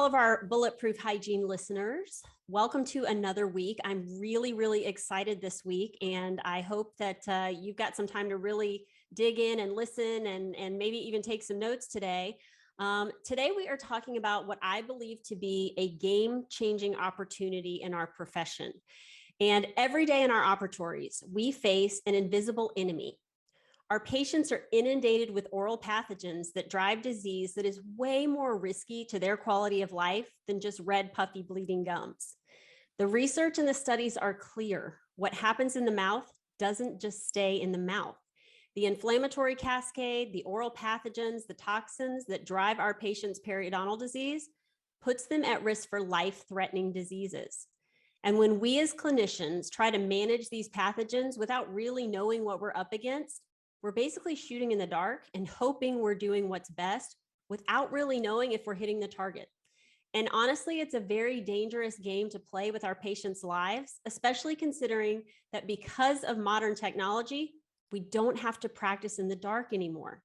all of our Bulletproof Hygiene listeners. Welcome to another week. I'm really excited this week, and I hope that you've got some time to really dig in and listen and maybe even take some notes today. Today, we are talking about what I believe to be a game-changing opportunity in our profession. And every day in our operatories, we face an invisible enemy. Our patients are inundated with oral pathogens that drive disease that is way more risky to their quality of life than just red, puffy, bleeding gums. The research and the studies are clear. What happens in the mouth doesn't just stay in the mouth. The inflammatory cascade, the oral pathogens, the toxins that drive our patients' periodontal disease puts them at risk for life-threatening diseases. And when we as clinicians try to manage these pathogens without really knowing what we're up against, we're basically shooting in the dark and hoping we're doing what's best without really knowing if we're hitting the target. And honestly, it's a very dangerous game to play with our patients' lives, especially considering that because of modern technology, we don't have to practice in the dark anymore.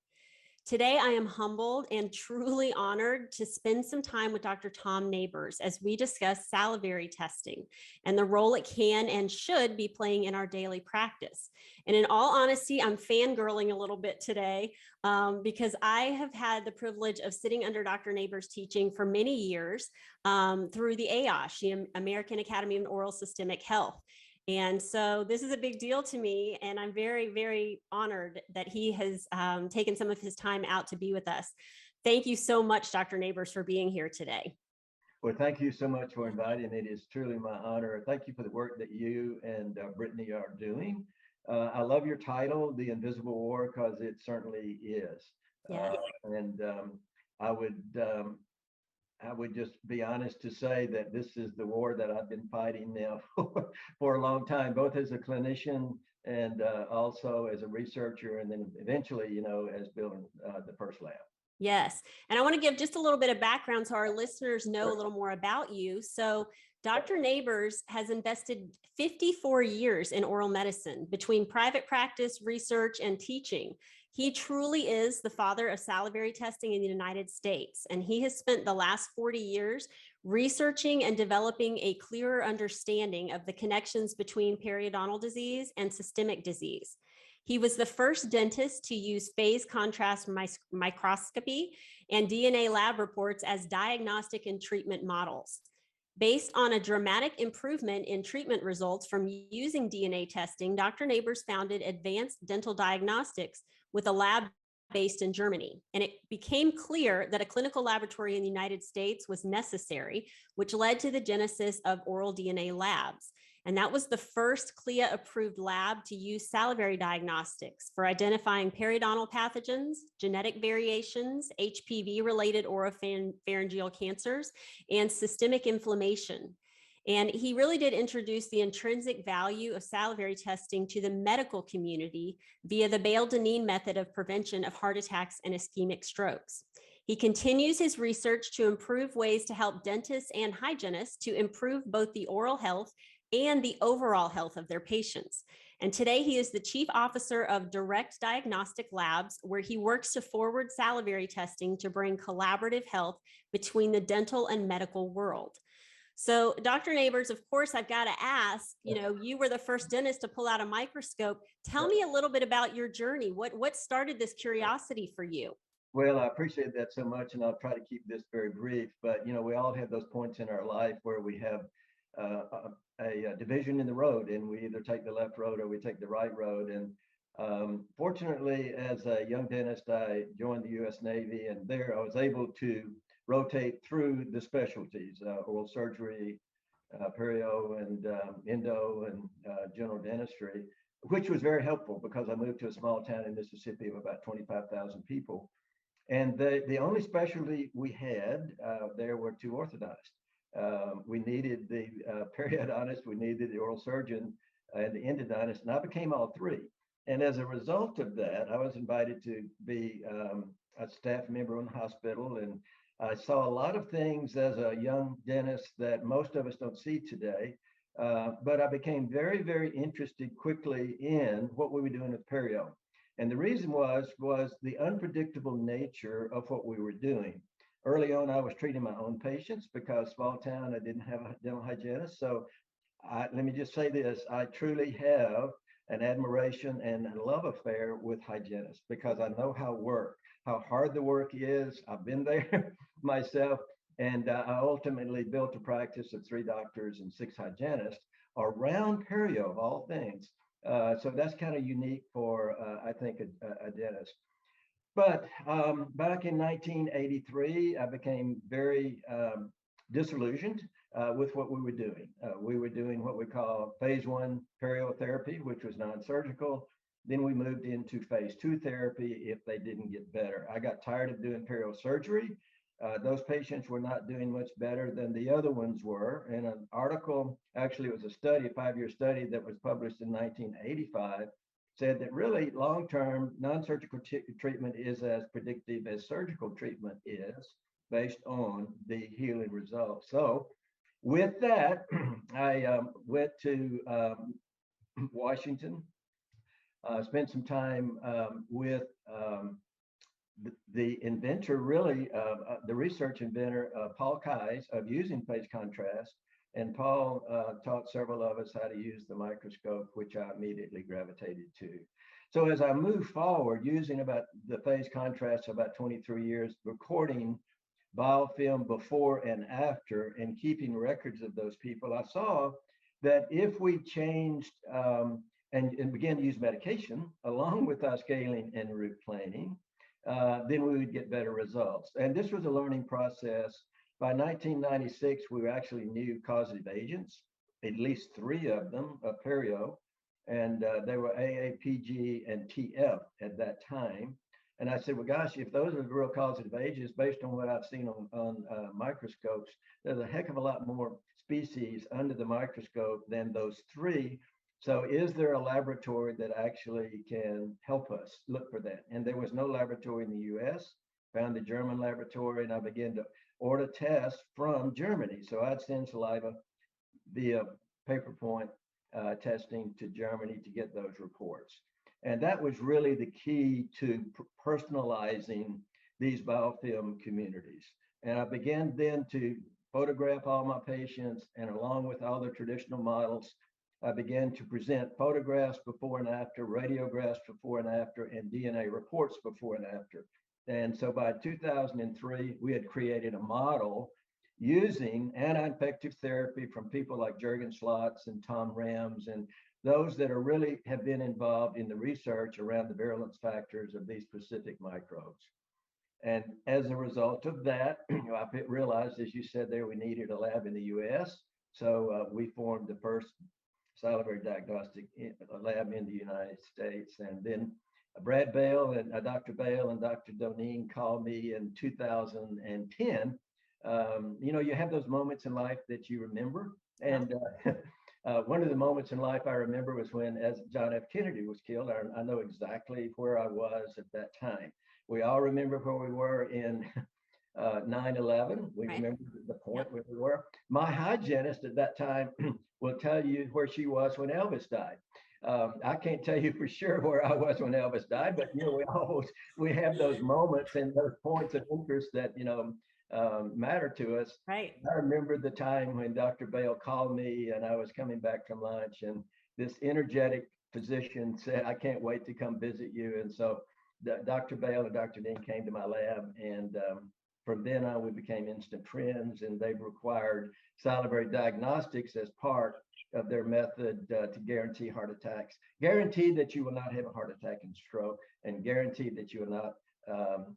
Today, I am humbled and truly honored to spend some time with Dr. Tom Nabors as we discuss salivary testing and the role it can and should be playing in our daily practice. And in all honesty, I'm fangirling a little bit today because I have had the privilege of sitting under Dr. Nabors' teaching for many years through the AOSH, the American Academy of Oral Systemic Health. And so this is a big deal to me, and I'm very honored that he has taken some of his time out to be with us. Thank you so much, Dr. Nabors, for being here today. Well, thank you so much for inviting. It is truly my honor. Thank you for the work that you and Brittany are doing. I love your title, The Invisible War, because it certainly is. Yeah. I would just be honest to say that this is the war that I've been fighting now for a long time, both as a clinician and also as a researcher, and then eventually, as building the first lab. Yes. And I want to give just a little bit of background so our listeners know a little more about you. So Dr. Nabors has invested 54 years in oral medicine between private practice, research, and teaching. He truly is the father of salivary testing in the United States, and he has spent the last 40 years researching and developing a clearer understanding of the connections between periodontal disease and systemic disease. He was the first dentist to use phase contrast microscopy and DNA lab reports as diagnostic and treatment models. Based on a dramatic improvement in treatment results from using DNA testing, Dr. Nabors founded Advanced Dental Diagnostics with a lab based in Germany. And it became clear that a clinical laboratory in the United States was necessary, which led to the genesis of oral DNA labs. And that was the first CLIA-approved lab to use salivary diagnostics for identifying periodontal pathogens, genetic variations, HPV-related oropharyngeal cancers, and systemic inflammation. And he really did introduce the intrinsic value of salivary testing to the medical community via the Bale-Deneen method of prevention of heart attacks and ischemic strokes. He continues his research to improve ways to help dentists and hygienists to improve both the oral health and the overall health of their patients. And today he is the chief officer of Direct Diagnostic Labs, where he works to forward salivary testing to bring collaborative health between the dental and medical world. So Dr. Nabors, of course, I've got to ask, you were the first dentist to pull out a microscope. Tell me a little bit about your journey. What started this curiosity for you? Well, I appreciate that so much, and I'll try to keep this very brief, but we all have those points in our life where we have a division in the road, and we either take the left road or we take the right road. And fortunately, as a young dentist, I joined the U.S. Navy, and there I was able to rotate through the specialties, oral surgery, perio, and endo, and general dentistry, which was very helpful because I moved to a small town in Mississippi of about 25,000 people. And the only specialty we had there were two orthodontists. We needed the periodontist, we needed the oral surgeon, and the endodontist, and I became all three. And as a result of that, I was invited to be a staff member in the hospital, and I saw a lot of things as a young dentist that most of us don't see today. But I became very interested quickly in what we were doing with perio. And the reason was the unpredictable nature of what we were doing. early on, I was treating my own patients because small town, I didn't have a dental hygienist. So let me just say this, I truly have an admiration and a love affair with hygienists because I know how hard the work is. I've been there myself. And I ultimately built a practice of 3 doctors and 6 hygienists around perio of all things. So that's kind of unique for, I think, a dentist. But back in 1983, I became very disillusioned with what we were doing. We were doing what we call phase 1 periotherapy, which was non-surgical. Then we moved into phase 2 therapy if they didn't get better. I got tired of doing periosurgery. Those patients were not doing much better than the other ones were. And an article, actually it was a study, a 5-year study that was published in 1985, said that really long-term non-surgical treatment is as predictive as surgical treatment is based on the healing results. So with that, I went to Washington, spent some time with the inventor, really, the research inventor, Paul Keyes, of using phase contrast. And Paul taught several of us how to use the microscope, which I immediately gravitated to. So as I moved forward, using about the phase contrast about 23 years, recording biofilm before and after, and keeping records of those people, I saw that if we changed and began to use medication along with our scaling and root planing, then we would get better results. And this was a learning process. By 1996, we actually knew causative agents, at least 3 of them, of perio, and they were AA, PG, and TF at that time. And I said, well, gosh, if those are the real causative agents, based on what I've seen on microscopes, there's a heck of a lot more species under the microscope than those 3. So is there a laboratory that actually can help us look for that? And there was no laboratory in the US, found the German laboratory, and I began to order tests from Germany. So I'd send saliva via paper point testing to Germany to get those reports. And that was really the key to personalizing these biofilm communities. And I began then to photograph all my patients, and along with all the traditional models, I began to present photographs before and after, radiographs before and after, and DNA reports before and after. And so by 2003, we had created a model using anti-infective therapy from people like Jürgen Slotz and Tom Rams, and those that are really have been involved in the research around the virulence factors of these specific microbes. And as a result of that, I realized, as you said there, we needed a lab in the US. So we formed the first salivary diagnostic lab in the United States. And then Brad Bale and Dr. Bale and Dr. Doneen called me in 2010. You know, you have those moments in life that you remember. And one of the moments in life I remember was when, as John F. Kennedy was killed. I know exactly where I was at that time. We all remember where we were in 9/11. We remember the point where we were. My hygienist at that time will tell you where she was when Elvis died. I can't tell you for sure where I was when Elvis died, but you know, we have those moments and those points of interest that, you know, matter to us. Right. I remember the time when Dr. Bale called me and I was coming back from lunch, and this energetic physician said, I can't wait to come visit you. And so Dr. Bale and Dr. Dean came to my lab, and from then on, we became instant friends, and they've required salivary diagnostics as part of their method to guarantee heart attacks, guarantee that you will not have a heart attack and stroke, and guarantee that you will not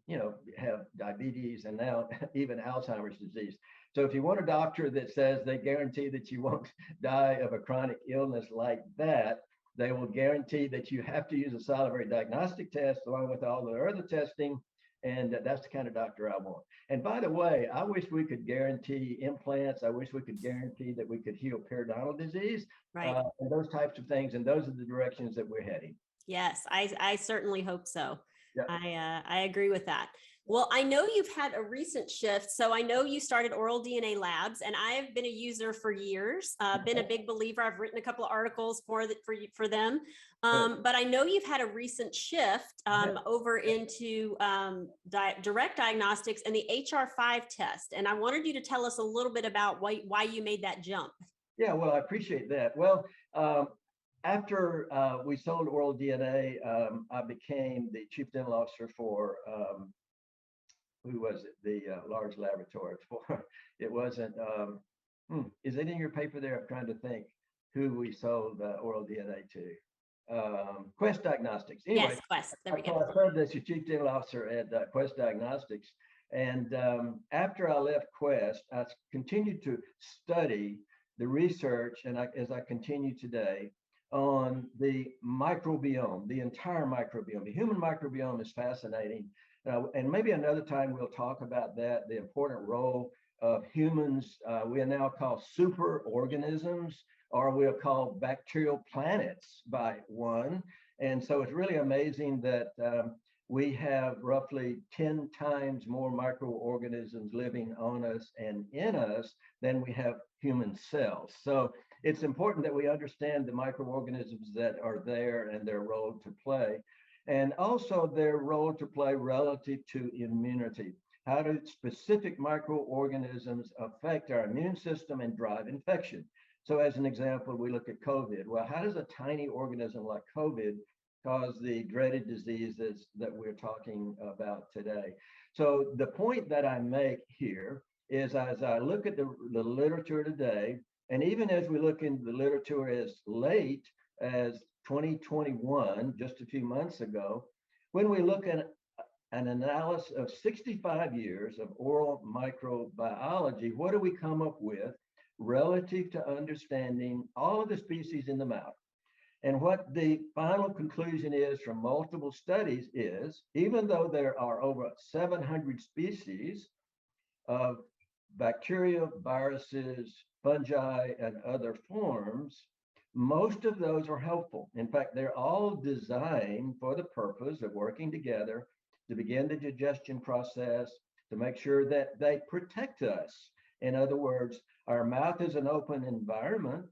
you know, have diabetes and now even Alzheimer's disease. So if you want a doctor that says they guarantee that you won't die of a chronic illness like that, they will guarantee that you have to use a salivary diagnostic test along with all the other testing. And that's the kind of doctor I want. And by the way, I wish we could guarantee implants. I wish we could guarantee that we could heal periodontal disease, and those types of things. And those are the directions that we're heading. Yes, I certainly hope so. Yeah. I agree with that. Well, I know you've had a recent shift. So I know you started Oral DNA Labs, and I've been a user for years. Been a big believer. I've written a couple of articles for them. But I know you've had a recent shift over into direct diagnostics and the HR5 test. And I wanted you to tell us a little bit about why you made that jump. Yeah, well, I appreciate that. Well, after we sold Oral DNA, I became the chief dental officer for who was it? The large laboratory for. It wasn't. Is it in your paper there? I'm trying to think who we sold Oral DNA to. Quest Diagnostics. Anyway, yes, Quest. There we go. I served as the chief dental officer at Quest Diagnostics, and after I left Quest, I continued to study the research, and as I continue today, on the microbiome, the entire microbiome. The human microbiome is fascinating. And maybe another time we'll talk about that, the important role of humans. We are now called superorganisms, or we'll call bacterial planets by one. And so it's really amazing that we have roughly 10 times more microorganisms living on us and in us than we have human cells. So it's important that we understand the microorganisms that are there and their role to play, and also their role to play relative to immunity. How do specific microorganisms affect our immune system and drive infection? So as an example, we look at COVID. Well, how does a tiny organism like COVID cause the dreaded diseases that we're talking about today? So the point that I make here is, as I look at the literature today, and even as we look into the literature as late as 2021, just a few months ago, when we look at an analysis of 65 years of oral microbiology, what do we come up with relative to understanding all of the species in the mouth? And what the final conclusion is from multiple studies is, even though there are over 700 species of bacteria, viruses, fungi, and other forms, most of those are helpful. In fact, they're all designed for the purpose of working together to begin the digestion process, to make sure that they protect us. In other words, our mouth is an open environment,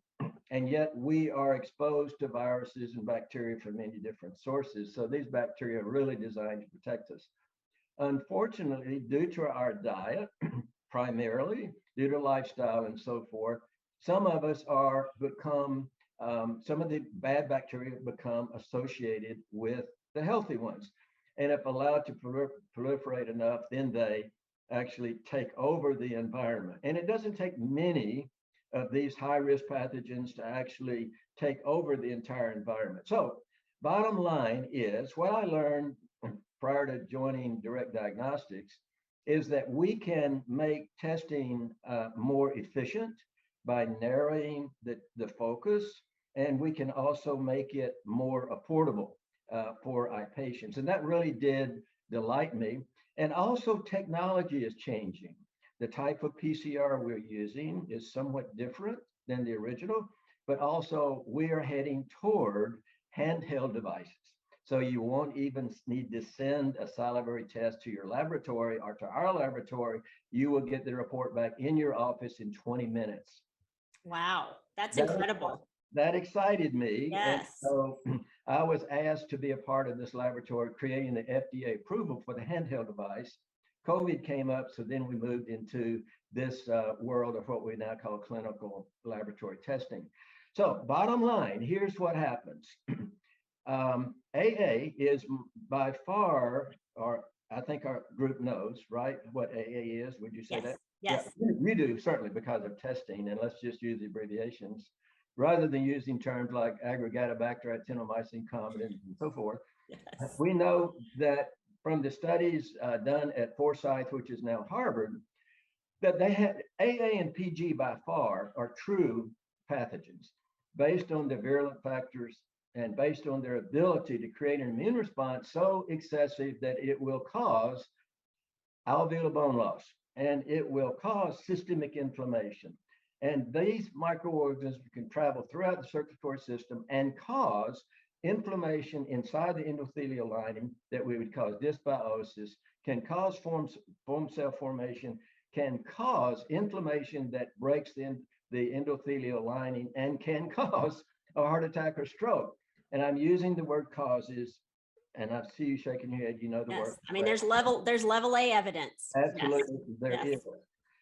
and yet we are exposed to viruses and bacteria from many different sources. So these bacteria are really designed to protect us. Unfortunately, due to our diet, primarily due to lifestyle and so forth, some of us are become, some of the bad bacteria become associated with the healthy ones. And if allowed to proliferate enough, then they actually take over the environment. And it doesn't take many of these high-risk pathogens to actually take over the entire environment. So bottom line is, what I learned prior to joining Direct Diagnostics is that we can make testing more efficient by narrowing the focus, and we can also make it more affordable for our patients. And that really did delight me. And also technology is changing. The type of PCR we're using is somewhat different than the original, but also we are heading toward handheld devices. So you won't even need to send a salivary test to your laboratory or to our laboratory. You will get the report back in your office in 20 minutes. Wow, that's incredible. That excited me. Yes. And so I was asked to be a part of this laboratory creating the FDA approval for the handheld device. COVID came up, so then we moved into this world of what we now call clinical laboratory testing. So bottom line, here's what happens. AA is by far, or I think our group knows, right, what AA is. Would you say that? Yes. Yeah, we do, certainly, because of testing, and let's just use the abbreviations rather than using terms like Aggregatibacter, actinomycin, combinant, and so forth. Yes. We know that from the studies done at Forsyth, which is now Harvard, that they had AA and PG by far are true pathogens based on the virulent factors and based on their ability to create an immune response so excessive that it will cause alveolar bone loss and it will cause systemic inflammation. And these microorganisms can travel throughout the circulatory system and cause inflammation inside the endothelial lining that we would cause dysbiosis, can cause form cell formation, can cause inflammation that breaks the endothelial lining, and can cause a heart attack or stroke. And I'm using the word causes, and I see you shaking your head, you know the word. I mean, there's level A evidence. Absolutely, there is.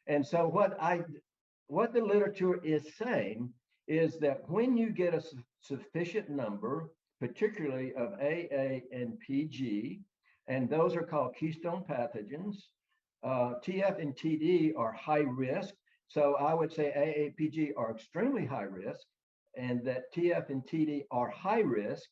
And so what the literature is saying is that when you get a sufficient number, particularly of AA and PG, and those are called keystone pathogens, TF and TD are high risk. So I would say AA, PG are extremely high risk, and that TF and TD are high risk,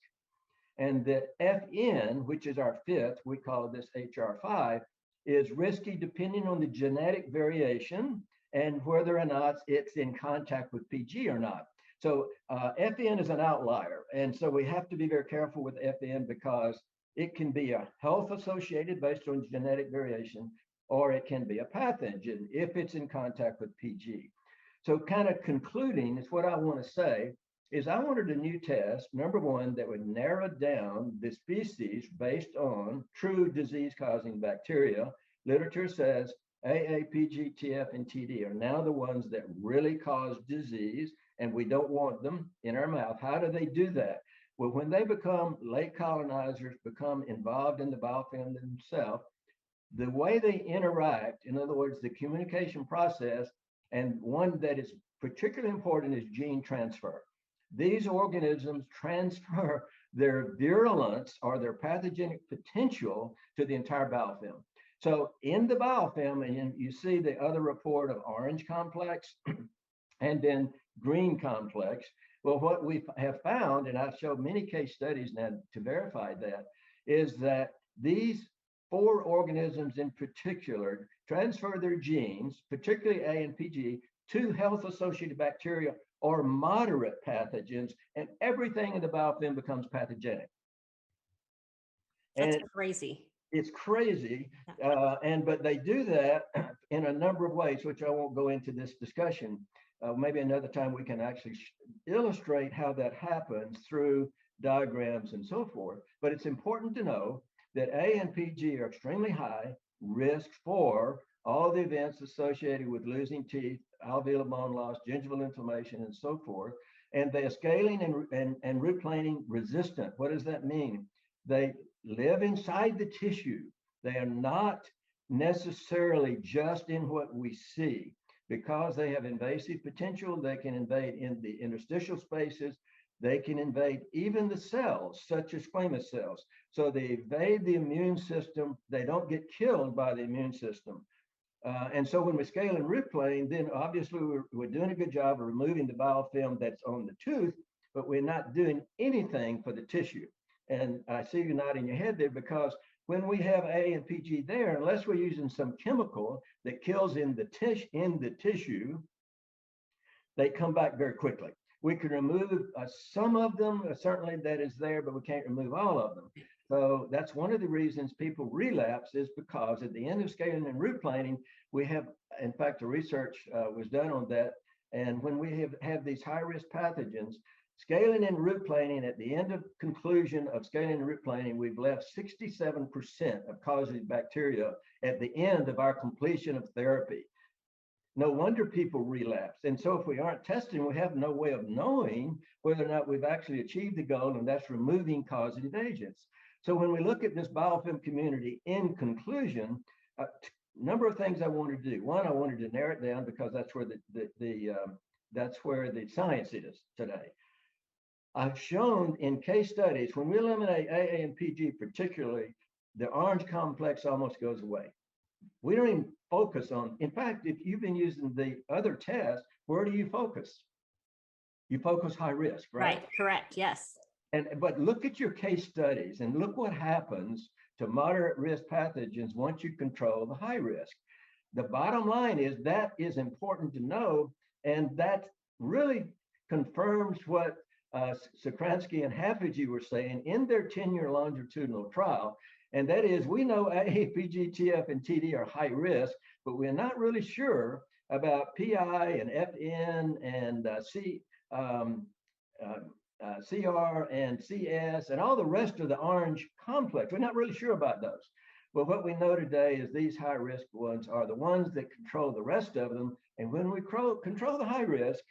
and that FN, which is our fifth, we call this HR5, is risky depending on the genetic variation and whether or not it's in contact with PG or not. So FN is an outlier. And so we have to be very careful with FN because it can be a health associated based on genetic variation, or it can be a pathogen if it's in contact with PG. So kind of concluding is what I want to say is I wanted a new test, number one, that would narrow down the species based on true disease-causing bacteria. Literature says AA, PG, TF, and TD are now the ones that really cause disease, and we don't want them in our mouth. How do they do that? Well, when they become late colonizers, become involved in the biofilm themselves, the way they interact, in other words, the communication process, and one that is particularly important is gene transfer. These organisms transfer their virulence or their pathogenic potential to the entire biofilm. So in the biofilm, and you see the other report of orange complex and then green complex. Well, what we have found, and I've showed many case studies now to verify that, is that these 4 organisms in particular transfer their genes, particularly A and PG, to health-associated bacteria or moderate pathogens, and everything in the biofilm becomes pathogenic. That's crazy. It's crazy, but they do that in a number of ways, which I won't go into this discussion. Maybe another time we can actually illustrate how that happens through diagrams and so forth. But it's important to know that A and PG are extremely high risk for all the events associated with losing teeth, alveolar bone loss, gingival inflammation, and so forth. And they are scaling and root planing resistant. What does that mean? They live inside the tissue. They are not necessarily just in what we see. Because they have invasive potential, they can invade in the interstitial spaces. They can invade even the cells, such as squamous cells. So they evade the immune system. They don't get killed by the immune system. And so when we scale and root plane, then obviously we're doing a good job of removing the biofilm that's on the tooth, but we're not doing anything for the tissue. And I see you nodding your head there because when we have A and PG there, unless we're using some chemical that kills in the tissue, they come back very quickly. We can remove some of them, certainly that is there, but we can't remove all of them. So that's one of the reasons people relapse is because at the end of scaling and root planing, we have, in fact, the research was done on that. And when we have these high-risk pathogens, scaling and root planing, at the end of conclusion of scaling and root planing, we've left 67% of causative bacteria at the end of our completion of therapy. No wonder people relapse. And so if we aren't testing, we have no way of knowing whether or not we've actually achieved the goal, and that's removing causative agents. So when we look at this biofilm community in conclusion, a number of things I wanted to do. One, I wanted to narrow it down because that's where that's where the science is today. I've shown in case studies, when we eliminate AA and PG particularly, the orange complex almost goes away. We don't even focus on, in fact, if you've been using the other tests, where do you focus? You focus high risk, right? Right, correct, yes. But look at your case studies and look what happens to moderate risk pathogens once you control the high risk. The bottom line is that is important to know, and that really confirms what Sokransky and Haffiji were saying in their 10-year longitudinal trial, and that is we know AA, PG, TF, and TD are high risk, but we're not really sure about PI and FN and CR and CS and all the rest of the orange complex. We're not really sure about those. Well, what we know today is these high risk ones are the ones that control the rest of them. And when we control the high risk,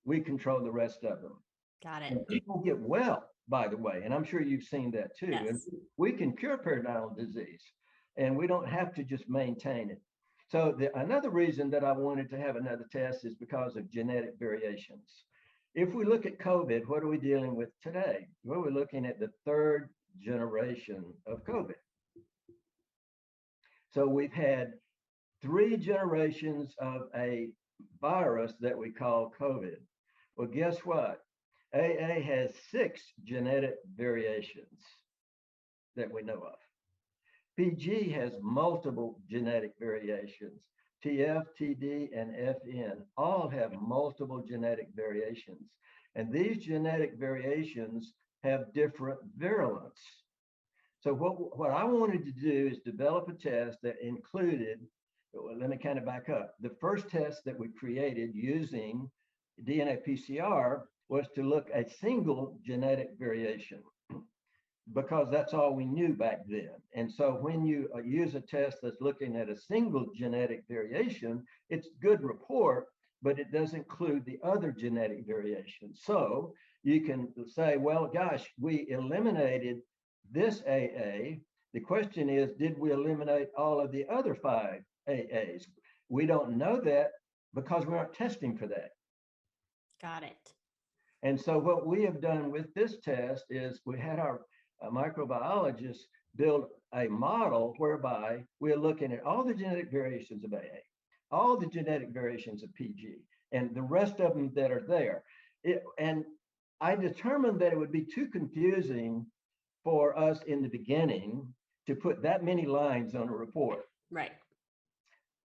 we control the rest of them. Got it. And people get well, by the way, and I'm sure you've seen that too. Yes. And we can cure periodontal disease, and we don't have to just maintain it. So another reason that I wanted to have another test is because of genetic variations. If we look at COVID, what are we dealing with today? Well, we're looking at the third generation of COVID. So we've had 3 generations of a virus that we call COVID. Well, guess what? AA has 6 genetic variations that we know of. PG has multiple genetic variations. TF, TD, and FN all have multiple genetic variations. And these genetic variations have different virulence. So what I wanted to do is develop a test that included, well, let me kind of back up. The first test that we created using DNA PCR was to look at single genetic variation, because that's all we knew back then. And so when you use a test that's looking at a single genetic variation, it's a good report, but it does include the other genetic variations. So you can say, well, gosh, we eliminated this AA. The question is, did we eliminate all of the other 5 AAs? We don't know that because we aren't testing for that. Got it. And so what we have done with this test is we had our microbiologists build a model whereby we're looking at all the genetic variations of AA, all the genetic variations of PG, and the rest of them that are there. And I determined that it would be too confusing for us in the beginning to put that many lines on a report. Right.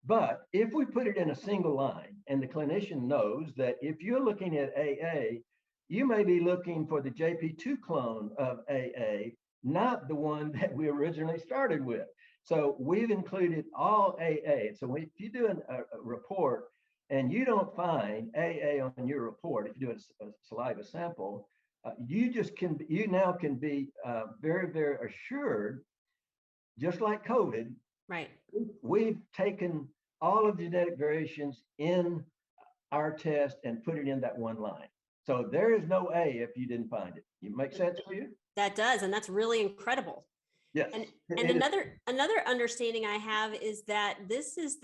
But if we put it in a single line, and the clinician knows that if you're looking at AA, you may be looking for the JP2 clone of AA, not the one that we originally started with. So we've included all AA. So if you do a report and you don't find AA on your report, if you do a saliva sample, you now can be very, very assured, just like COVID. Right. We've taken all of the genetic variations in our test and put it in that one line. So there is no A if you didn't find it. You make sense to you? That does, and that's really incredible. Yes. And another understanding I have is that this is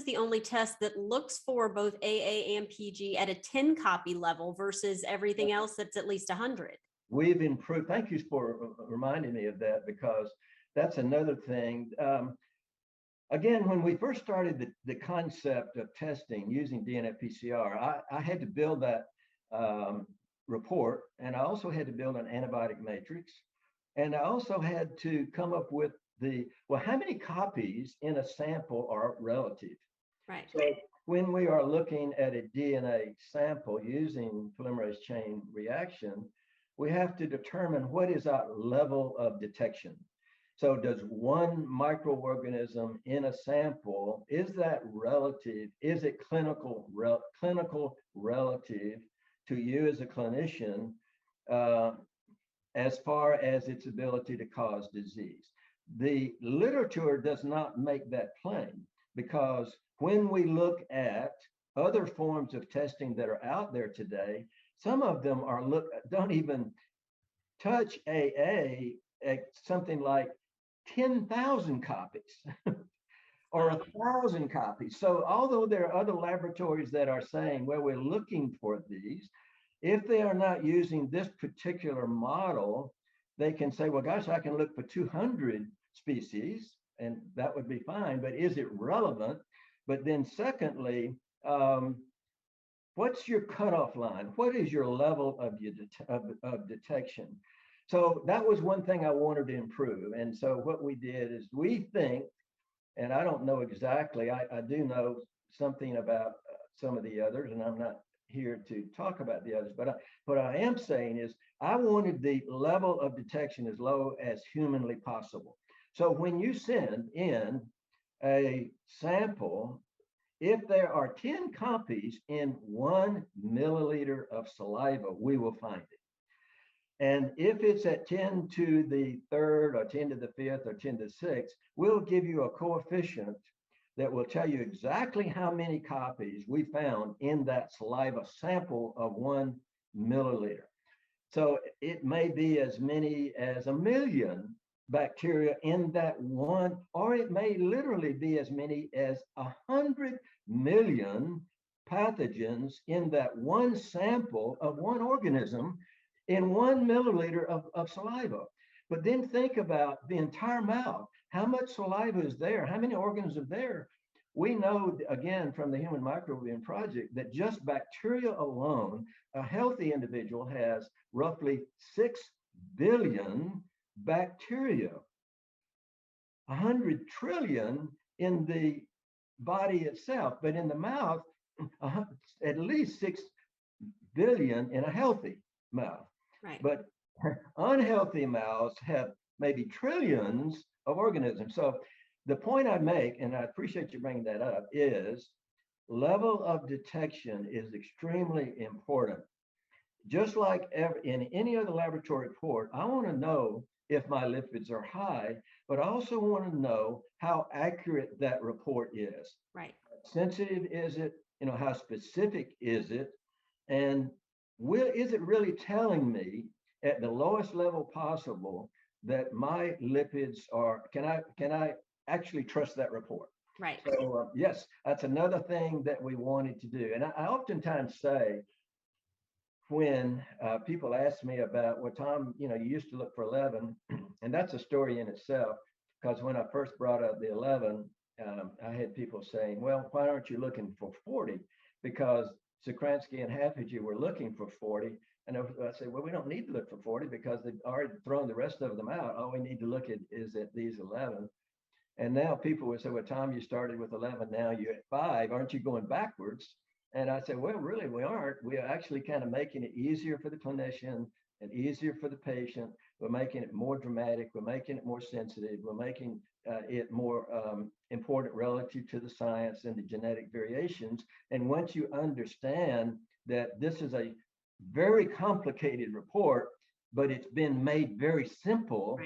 the only test that looks for both AA and PG at a 10 copy level versus everything else that's at least 100. We've improved. Thank you for reminding me of that, because that's another thing. Again, when we first started the concept of testing using DNA PCR, I had to build that report, and I also had to build an antibiotic matrix. And I also had to come up with how many copies in a sample are relative? Right. So when we are looking at a DNA sample using polymerase chain reaction, we have to determine what is our level of detection. So does one microorganism in a sample, is that relative? Is it clinical relative to you as a clinician, as far as its ability to cause disease? The literature does not make that plain, because when we look at other forms of testing that are out there today, some of them don't even touch AA at something like 10,000 copies or 1,000 copies. So although there are other laboratories that are saying, well, we're looking for these, if they are not using this particular model, they can say, well, gosh, I can look for 200 species, and that would be fine, but is it relevant? But then secondly, what's your cutoff line? What is your level of detection? So that was one thing I wanted to improve. And so what we did is we think, and I don't know exactly, I do know something about some of the others, and I'm not here to talk about the others, but what I am saying is I wanted the level of detection as low as humanly possible. So when you send in a sample, if there are 10 copies in 1 milliliter of saliva, we will find it. And if it's at 10 to the third or 10 to the fifth or 10 to the sixth, we'll give you a coefficient that will tell you exactly how many copies we found in that saliva sample of 1 milliliter. So it may be as many as 1 million bacteria in that one, or it may literally be as many as 100 million pathogens in that one sample of one organism in 1 milliliter of saliva. But then think about the entire mouth. How much saliva is there? How many organs are there? We know, again, from the Human Microbiome Project, that just bacteria alone, a healthy individual has roughly 6 billion bacteria, 100 trillion in the body itself, but in the mouth, at least 6 billion in a healthy mouth. Right. But unhealthy mouths have maybe trillions of organisms. So the point I make, and I appreciate you bringing that up, is level of detection is extremely important. Just like in any other laboratory report, I want to know if my lipids are high, but I also want to know how accurate that report is. Right. How sensitive is it? How specific is it? And is it really telling me at the lowest level possible that my lipids are, can I actually trust that report? Right. So yes, that's another thing that we wanted to do. And I oftentimes say, when people ask me about, well, Tom, you used to look for 11, and that's a story in itself, because when I first brought up the 11, I had people saying, well, why aren't you looking for 40? Because Sokransky and Haffige were looking for 40. And I said, well, we don't need to look for 40 because they've already thrown the rest of them out. All we need to look at is at these 11. And now people would say, well, Tom, you started with 11, now you're at 5. Aren't you going backwards? And I said, well, really, we aren't. We are actually kind of making it easier for the clinician and easier for the patient. We're making it more dramatic. We're making it more sensitive. We're making it more important relative to the science and the genetic variations. And once you understand that this is a very complicated report, but it's been made very simple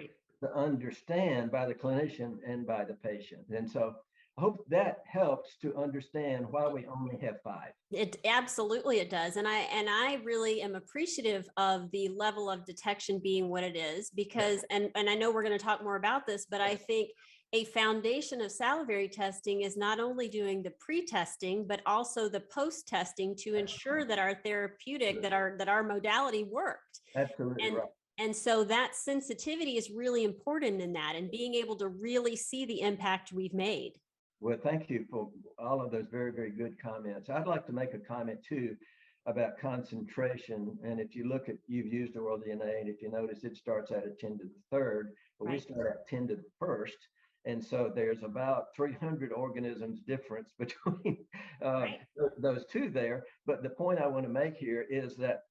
to understand by the clinician and by the patient. And so I hope that helps to understand why we only have 5. It absolutely it does. And I really am appreciative of the level of detection being what it is, because, and I know we're going to talk more about this, but I think a foundation of salivary testing is not only doing the pre-testing, but also the post-testing to ensure that our therapeutic, that our modality worked. Absolutely right. And so that sensitivity is really important in that, and being able to really see the impact we've made. Well, thank you for all of those very, very good comments. I'd like to make a comment too about concentration. And if you look at, you've used oral DNA, and if you notice, it starts out at 10 to the third, but we start at 10 to the first. And so there's about 300 organisms difference between those two there. But the point I want to make here is that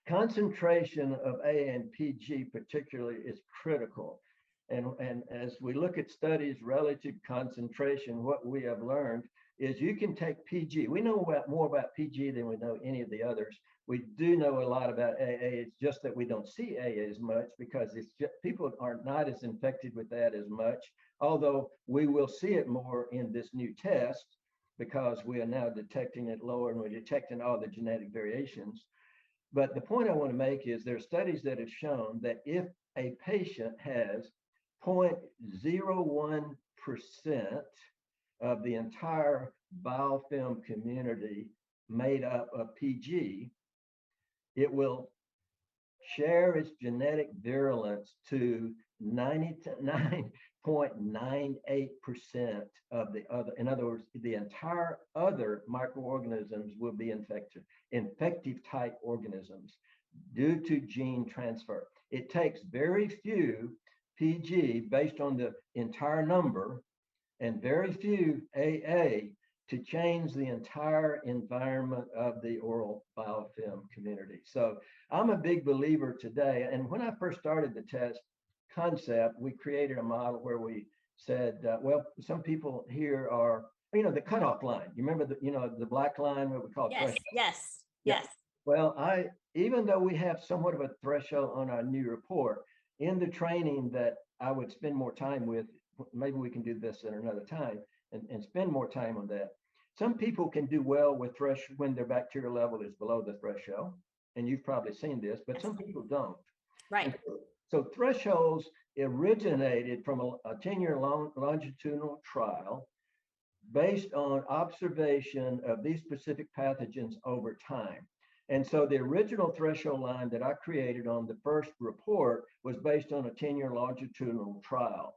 concentration of A and PG particularly is critical. And as we look at studies relative concentration, what we have learned is you can take PG. We know more about PG than we know any of the others. We do know a lot about AA. It's just that we don't see AA as much because it's just, people are not as infected with that as much, although we will see it more in this new test because we are now detecting it lower and we're detecting all the genetic variations. But the point I want to make is there are studies that have shown that if a patient has 0.01% of the entire biofilm community made up of PG, it will share its genetic virulence to 99.98% of the other. In other words, the entire other microorganisms will be infective type organisms due to gene transfer. It takes very few PG based on the entire number and very few AA to change the entire environment of the oral biofilm community. So I'm a big believer today. And when I first started the test concept, we created a model where we said, well, some people here are, the cutoff line. You remember the black line, what we call yes, threshold? yes. Well, even though we have somewhat of a threshold on our new report, in the training that I would spend more time with, maybe we can do this at another time and spend more time on that. Some people can do well with when their bacterial level is below the threshold, and you've probably seen this, but some people don't. Right. So thresholds originated from a 10-year longitudinal trial based on observation of these specific pathogens over time. And so the original threshold line that I created on the first report was based on a 10-year longitudinal trial.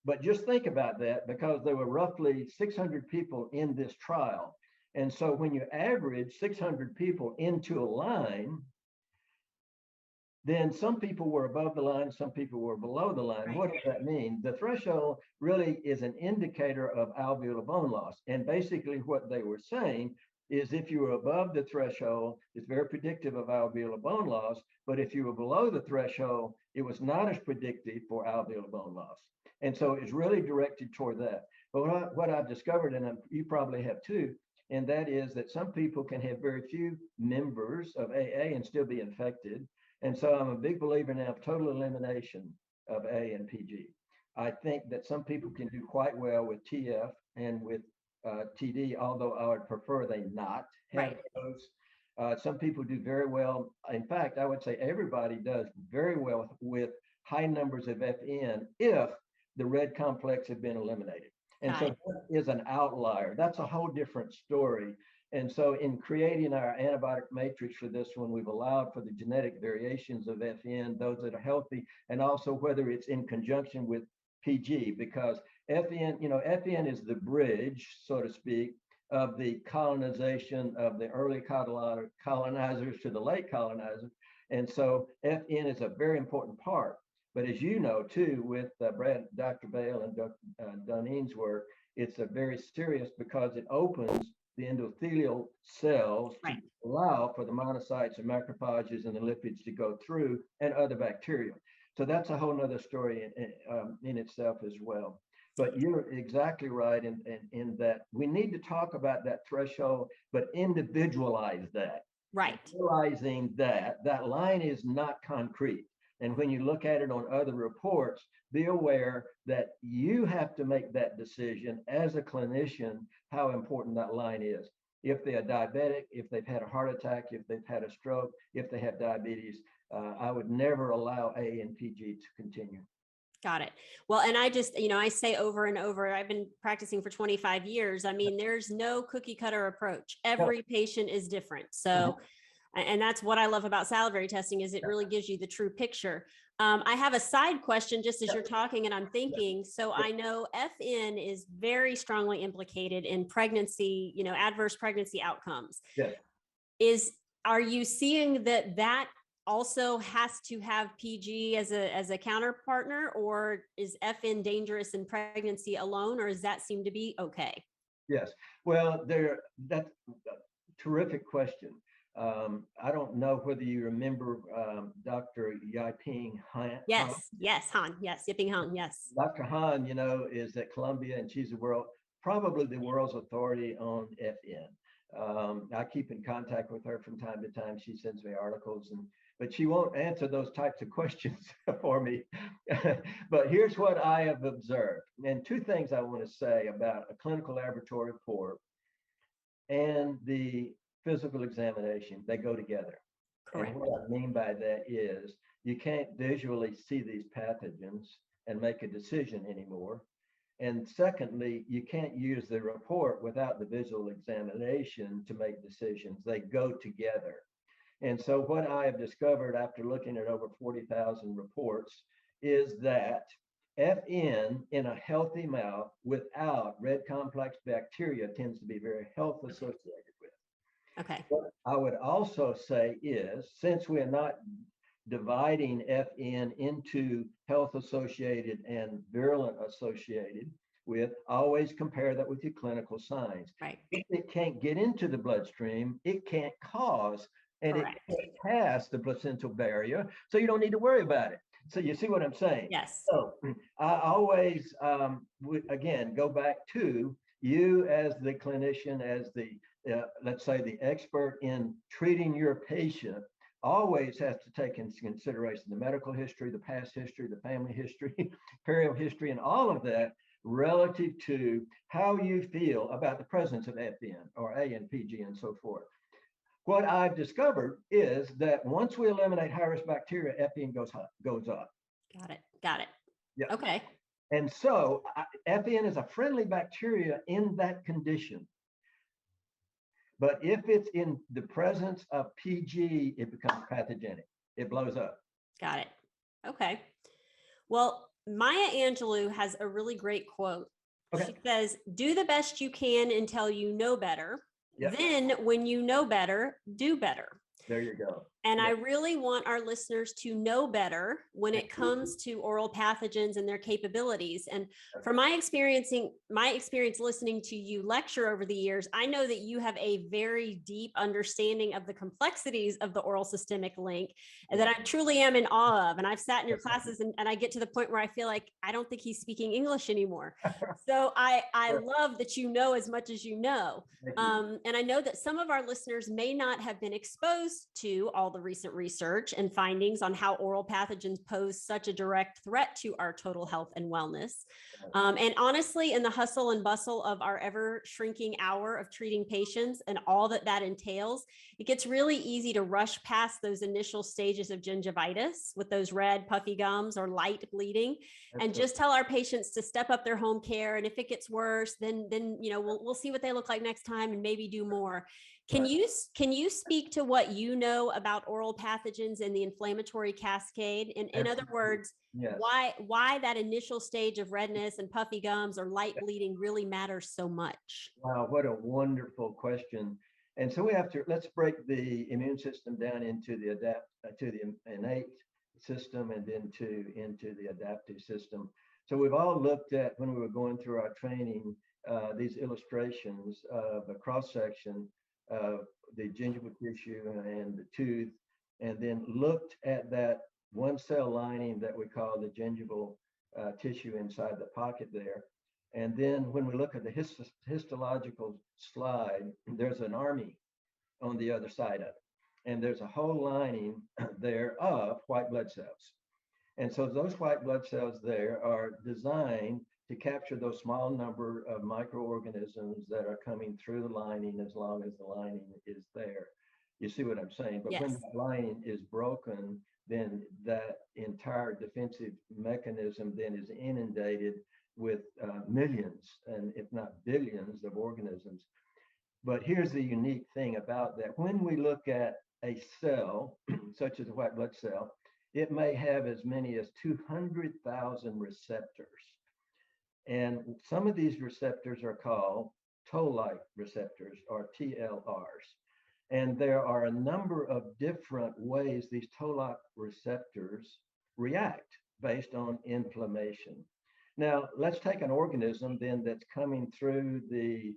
But just think about that, because there were roughly 600 people in this trial. And so when you average 600 people into a line, then some people were above the line, some people were below the line. Right. What does that mean? The threshold really is an indicator of alveolar bone loss. And basically what they were saying is if you were above the threshold, it's very predictive of alveolar bone loss. But if you were below the threshold, it was not as predictive for alveolar bone loss. And so it's really directed toward that. But what I've discovered, and you probably have too, and that is that some people can have very few members of AA and still be infected. And so I'm a big believer now of total elimination of A and PG. I think that some people can do quite well with TF and with TD, although I would prefer they not have those. Some people do very well. In fact, I would say everybody does very well with high numbers of FN if the red complex had been eliminated. And so that is an outlier. That's a whole different story. And so in creating our antibiotic matrix for this one, we've allowed for the genetic variations of FN, those that are healthy, and also whether it's in conjunction with PG, because FN, FN is the bridge, so to speak, of the colonization of the early colonizers to the late colonizers. And so FN is a very important part. But as you know, too, with Dr. Bale and Duneen's work, it's a very serious because it opens the endothelial cells to allow for the monocytes and macrophages and the lipids to go through and other bacteria. So that's a whole nother story in itself as well. But you're exactly right in that we need to talk about that threshold, but individualize that. Right. Realizing that that line is not concrete. And when you look at it on other reports, be aware that you have to make that decision as a clinician, how important that line is. If they are diabetic, if they've had a heart attack, if they've had a stroke, if they have diabetes, I would never allow A and PG to continue. Got it. Well, and I just, I say over and over, I've been practicing for 25 years. I mean, there's no cookie cutter approach. Every patient is different. So and that's what I love about salivary testing is it really gives you the true picture. I have a side question just as you're talking and I'm thinking, so I know FN is very strongly implicated in pregnancy, adverse pregnancy outcomes. Yes. Are you seeing that also has to have PG as a counterpartner, or is FN dangerous in pregnancy alone, or does that seem to be okay? Yes. Well, that's a terrific question. I don't know whether you remember Dr. Yiping Han. Yes, Han. Yes, Yiping Han. Yes. Dr. Han, is at Columbia, and she's probably the world's authority on FN. I keep in contact with her from time to time. She sends me articles, but she won't answer those types of questions for me. But here's what I have observed. And two things I want to say about a clinical laboratory report and the physical examination. They go together. Correct. And what I mean by that is you can't visually see these pathogens and make a decision anymore. And secondly, you can't use the report without the visual examination to make decisions. They go together. And so what I have discovered after looking at over 40,000 reports is that FN in a healthy mouth without red complex bacteria tends to be very health associated with. Okay. What I would also say is, since we're not dividing FN into health associated and virulent associated with, always compare that with your clinical signs. Right. If it can't get into the bloodstream, it can't cause, and it can't pass the placental barrier, so you don't need to worry about it. So you see what I'm saying? Yes. So I always, again, go back to you as the clinician, as the let's say the expert in treating your patient always has to take into consideration the medical history, the past history, the family history, burial history, and all of that relative to how you feel about the presence of FN or A and PG and so forth. What I've discovered is that once we eliminate high-risk bacteria, FN goes up. Got it. Yeah. Okay. And so FN is a friendly bacteria in that condition. But if it's in the presence of PG, it becomes pathogenic. It blows up. Got it. Okay. Well, Maya Angelou has a really great quote. Okay. She says, do the best you can until you know better. Yep. Then when you know better, do better. There you go. And I really want our listeners to know better when it comes to oral pathogens and their capabilities. And from my experience listening to you lecture over the years, I know that you have a very deep understanding of the complexities of the oral systemic link and that I truly am in awe of. And I've sat in your classes and I get to the point where I feel like I don't think he's speaking English anymore. So I love that you know as much as you know. And I know that some of our listeners may not have been exposed to all the recent research and findings on how oral pathogens pose such a direct threat to our total health and wellness. And honestly, in the hustle and bustle of our ever shrinking hour of treating patients and all that entails, it gets really easy to rush past those initial stages of gingivitis with those red puffy gums or light bleeding and just tell our patients to step up their home care. And if it gets worse, then we'll see what they look like next time and maybe do more. Can you speak to what you know about oral pathogens and the inflammatory cascade? In other words, why that initial stage of redness and puffy gums or light bleeding really matters so much? Wow, what a wonderful question. And so let's break the immune system down into the innate system and then into the adaptive system. So we've all looked at, when we were going through our training, these illustrations of a cross-section of the gingival tissue and the tooth, and then looked at that one cell lining that we call the gingival tissue inside the pocket there. And then when we look at the histological slide, there's an army on the other side of it. And there's a whole lining there of white blood cells. And so those white blood cells there are designed to capture those small number of microorganisms that are coming through the lining as long as the lining is there. You see what I'm saying? But when the lining is broken, then that entire defensive mechanism then is inundated with millions and if not billions of organisms. But here's the unique thing about that. When we look at a cell, such as a white blood cell, it may have as many as 200,000 receptors. And some of these receptors are called toll-like receptors or TLRs. And there are a number of different ways these toll-like receptors react based on inflammation. Now, let's take an organism then that's coming through the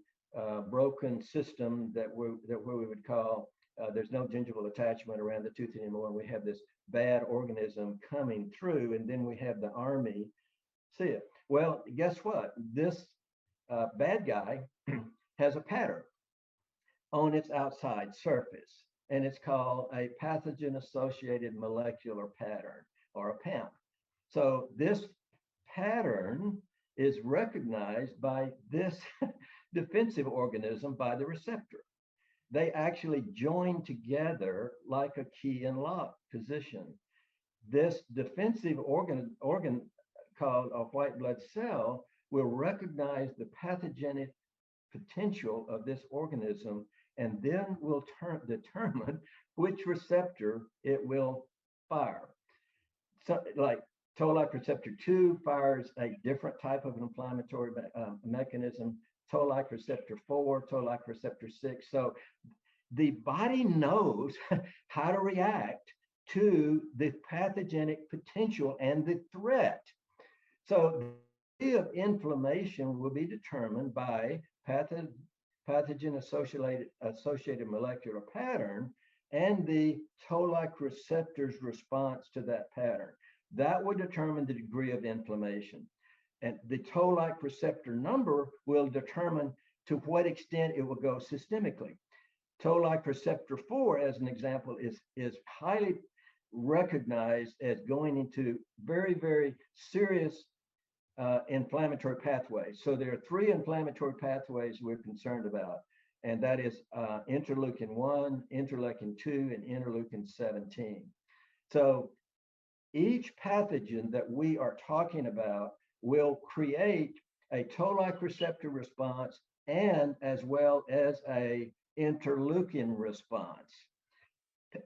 broken system that we would call, there's no gingival attachment around the tooth anymore, and we have this bad organism coming through, and then we have the army. See it? Well, guess what? This bad guy has a pattern on its outside surface, and it's called a pathogen-associated molecular pattern, or a PAMP. So this pattern is recognized by this defensive organism by the receptor. They actually join together like a key and lock position. This defensive organ called a white blood cell will recognize the pathogenic potential of this organism and then will determine which receptor it will fire. So, like toll-like receptor 2 fires a different type of inflammatory mechanism, toll-like receptor 4, toll-like receptor 6. So the body knows how to react to the pathogenic potential and the threat. So the degree of inflammation will be determined by pathogen-associated molecular pattern and the toll-like receptor's response to that pattern. That will determine the degree of inflammation. And the toll-like receptor number will determine to what extent it will go systemically. Toll-like receptor 4, as an example, is highly recognized as going into very, very serious inflammatory pathways. So there are 3 inflammatory pathways we're concerned about, and that is interleukin 1, interleukin 2, and interleukin 17. So each pathogen that we are talking about will create a toll-like receptor response and as well as a interleukin response.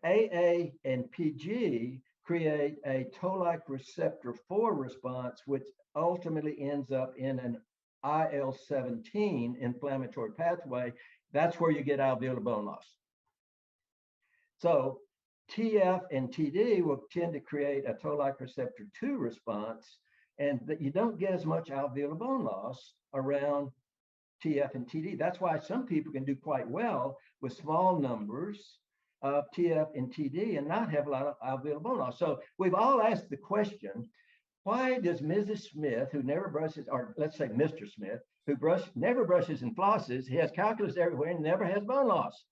AA and PG create a toll-like receptor 4 response, which ultimately ends up in an IL-17 inflammatory pathway. That's where you get alveolar bone loss. So TF and TD will tend to create a toll-like receptor 2 response, and that you don't get as much alveolar bone loss around TF and TD. That's why some people can do quite well with small numbers of TF and TD and not have a lot of alveolar bone loss. So we've all asked the question, why does Mrs. Smith, who never brushes, or let's say Mr. Smith, who never brushes and flosses, he has calculus everywhere and never has bone loss?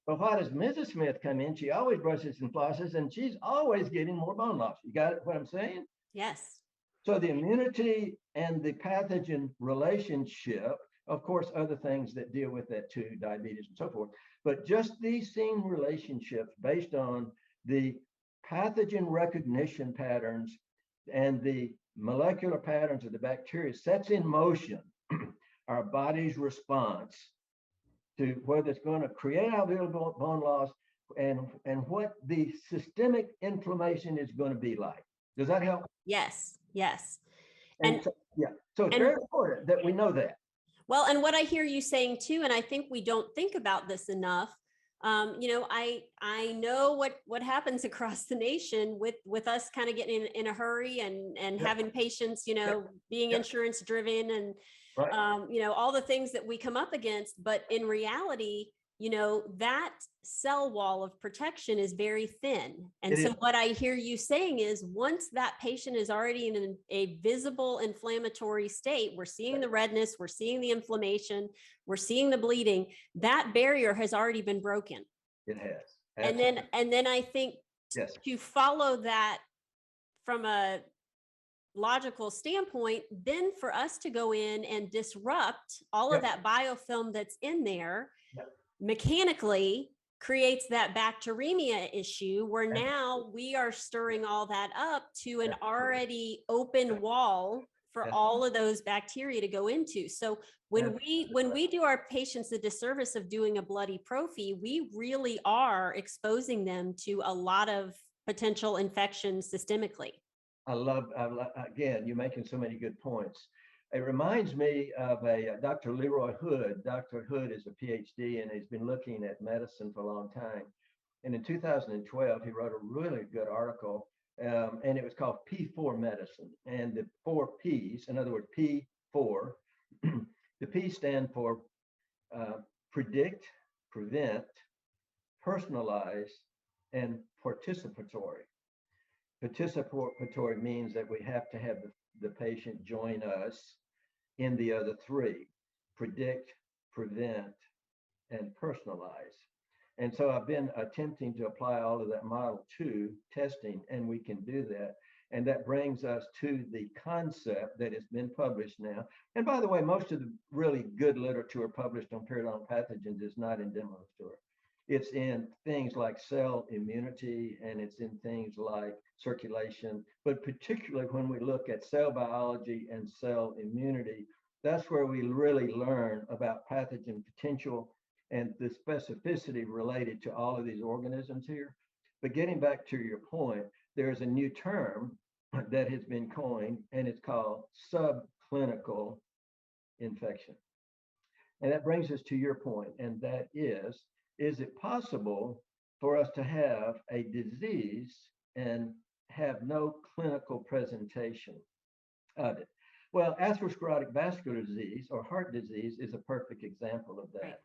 But why does Mrs. Smith come in? She always brushes and flosses and she's always getting more bone loss. You got it, what I'm saying? Yes. So the immunity and the pathogen relationship, of course, other things that deal with that too, diabetes and so forth, but just these same relationships based on the pathogen recognition patterns and the molecular patterns of the bacteria sets in motion our body's response to whether it's going to create alveolar bone loss and what the systemic inflammation is going to be like. Does that help? Yes. Yes. And so, yeah, so it's very important that we know that. Well, and what I hear you saying too, and I think we don't think about this enough. I know what happens across the nation with us kind of getting in a hurry and having patients, being insurance driven and right. All the things that we come up against. But in reality, that cell wall of protection is very thin. And so what I hear you saying is once that patient is already in a visible inflammatory state, we're seeing the redness, we're seeing the inflammation, we're seeing the bleeding, that barrier has already been broken. It has. Absolutely. And then I think to follow that from a logical standpoint, then for us to go in and disrupt all of that biofilm that's in there, mechanically creates that bacteremia issue where now we are stirring all that up to an already open wall for all of those bacteria to go into. So when we do our patients the disservice of doing a bloody prophy, we really are exposing them to a lot of potential infections systemically. I love, again, you're making so many good points. It reminds me of a Dr. Leroy Hood. Dr. Hood is a PhD and he's been looking at medicine for a long time. And in 2012, he wrote a really good article and it was called P4 medicine. And the 4 Ps, in other words, P4, the P stand for predict, prevent, personalize, and participatory. Participatory means that we have to have the patient join us in the other 3, predict, prevent, and personalize. And so I've been attempting to apply all of that model to testing, and we can do that. And that brings us to the concept that has been published now. And by the way, most of the really good literature published on periodontal pathogens is not in demo store. It's in things like cell immunity, and it's in things like circulation, but particularly when we look at cell biology and cell immunity, that's where we really learn about pathogen potential and the specificity related to all of these organisms here. But getting back to your point, there's a new term that has been coined, and it's called subclinical infection. And that brings us to your point, and that is it possible for us to have a disease and have no clinical presentation of it? Well, atherosclerotic vascular disease or heart disease is a perfect example of that.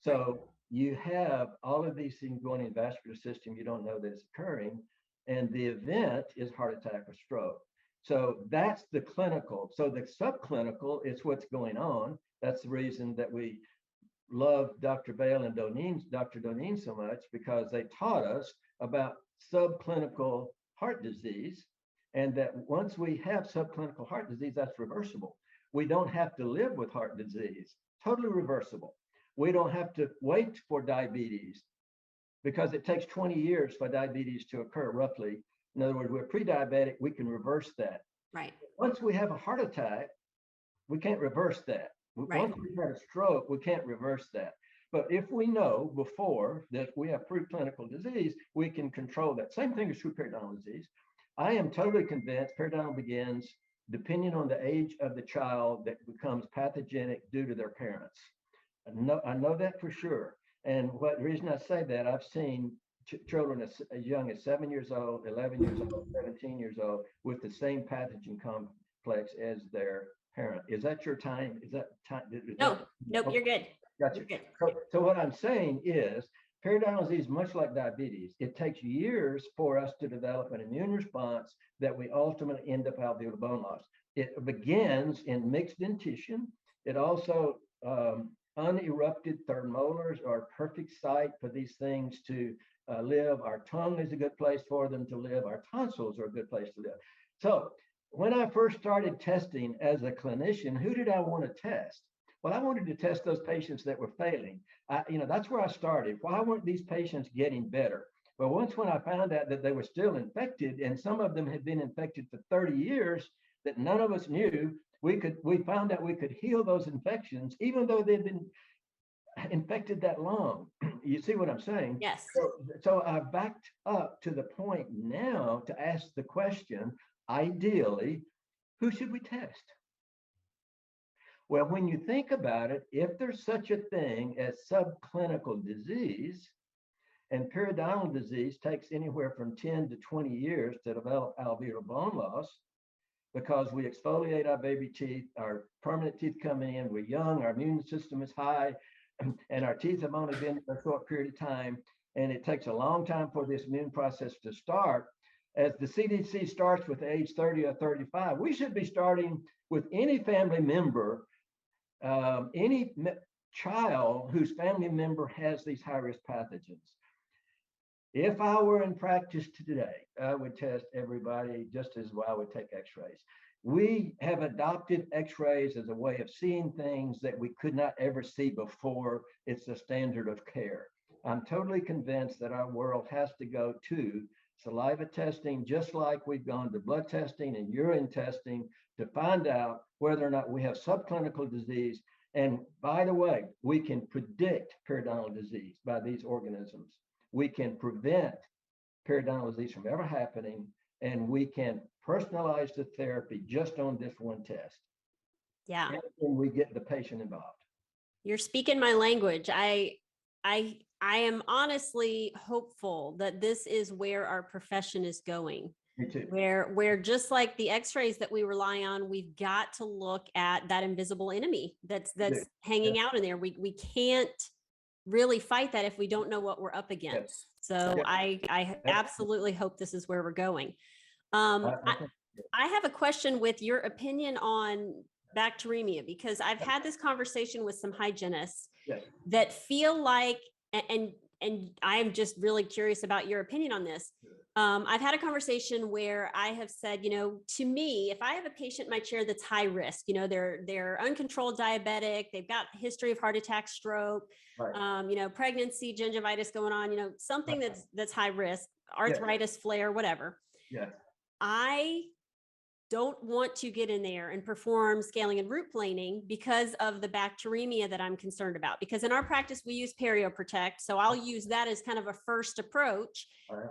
So you have all of these things going in the vascular system, you don't know that it's occurring, and the event is heart attack or stroke. So that's the clinical. So the subclinical is what's going on. That's the reason that we love Dr. Bale and Dr. Doneen so much because they taught us about subclinical heart disease, and that once we have subclinical heart disease, that's reversible. We don't have to live with heart disease, totally reversible. We don't have to wait for diabetes because it takes 20 years for diabetes to occur roughly. In other words, we're pre-diabetic, we can reverse that. Right. Once we have a heart attack, we can't reverse that. Right. Once we've had a stroke, we can't reverse that. But if we know before that we have preclinical disease, we can control that. Same thing is true periodontal disease. I am totally convinced periodontal begins depending on the age of the child that becomes pathogenic due to their parents. I know that for sure. And what reason I say that, I've seen children as young as 7 years old, 11 years old, 17 years old with the same pathogen complex as their parent. Is that your time? Is that time? No, nope, you're good. Gotcha. You're good. So what I'm saying is periodontal disease, much like diabetes, it takes years for us to develop an immune response that we ultimately end up alveolar bone loss. It begins in mixed dentition. It also, unerupted third molars are a perfect site for these things to live. Our tongue is a good place for them to live. Our tonsils are a good place to live. So when I first started testing as a clinician, who did I want to test? Well, I wanted to test those patients that were failing. That's where I started. Why weren't these patients getting better? Well, once when I found out that they were still infected, and some of them had been infected for 30 years that none of us knew, we found out we could heal those infections, even though they'd been infected that long. You see what I'm saying? Yes. So I backed up to the point now to ask the question, ideally, who should we test? Well, when you think about it, if there's such a thing as subclinical disease, and periodontal disease takes anywhere from 10 to 20 years to develop alveolar bone loss, because we exfoliate our baby teeth, our permanent teeth coming in, we're young, our immune system is high, and our teeth have only been for a short period of time, and it takes a long time for this immune process to start. As the CDC starts with age 30 or 35, we should be starting with any family member, any child whose family member has these high-risk pathogens. If I were in practice today, I would test everybody just as well I would take x-rays. We have adopted x-rays as a way of seeing things that we could not ever see before. It's the standard of care. I'm totally convinced that our world has to go to saliva testing, just like we've gone to blood testing and urine testing to find out whether or not we have subclinical disease. And by the way, we can predict periodontal disease by these organisms. We can prevent periodontal disease from ever happening, and we can personalize the therapy just on this one test. Yeah. And we get the patient involved. You're speaking my language. I am honestly hopeful that this is where our profession is going. Me too. Where just like the x-rays that we rely on, we've got to look at that invisible enemy that's hanging out in there. We can't really fight that if we don't know what we're up against. Yes. So yeah. I absolutely hope this is where we're going. I have a question with your opinion on bacteremia, because I've had this conversation with some hygienists that feel like, and I am just really curious about your opinion on this. I've had a conversation where I have said, to me, if I have a patient in my chair that's high risk, they're uncontrolled diabetic, they've got a history of heart attack, stroke, right. Pregnancy, gingivitis going on, something that's high risk, arthritis, flare, whatever. Yeah. I don't want to get in there and perform scaling and root planing because of the bacteremia that I'm concerned about. Because in our practice, we use PerioProtect. So I'll use that as kind of a first approach,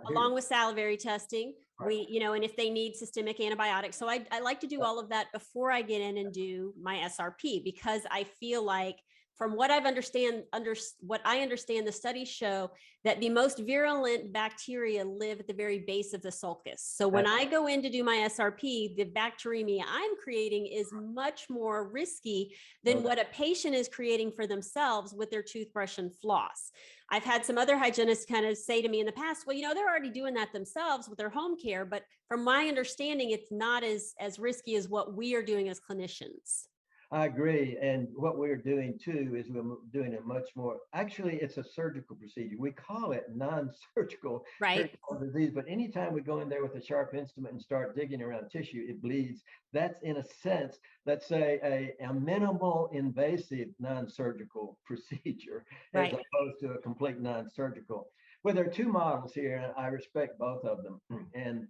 along with salivary testing. We, and if they need systemic antibiotics. So I like to do all of that before I get in and do my SRP, because I feel like, from what I understand, the studies show that the most virulent bacteria live at the very base of the sulcus. So when I go in to do my SRP, the bacteremia I'm creating is much more risky than what a patient is creating for themselves with their toothbrush and floss. I've had some other hygienists kind of say to me in the past, well, they're already doing that themselves with their home care. But from my understanding, it's not as risky as what we are doing as clinicians. I agree. And what we're doing too is we're doing a much more, actually, it's a surgical procedure. We call it non-surgical Right. periodontal disease, but anytime we go in there with a sharp instrument and start digging around tissue, it bleeds. That's in a sense, let's say a minimal invasive non-surgical procedure as Right. opposed to a complete non-surgical. Well, there are two models here, and I respect both of them. And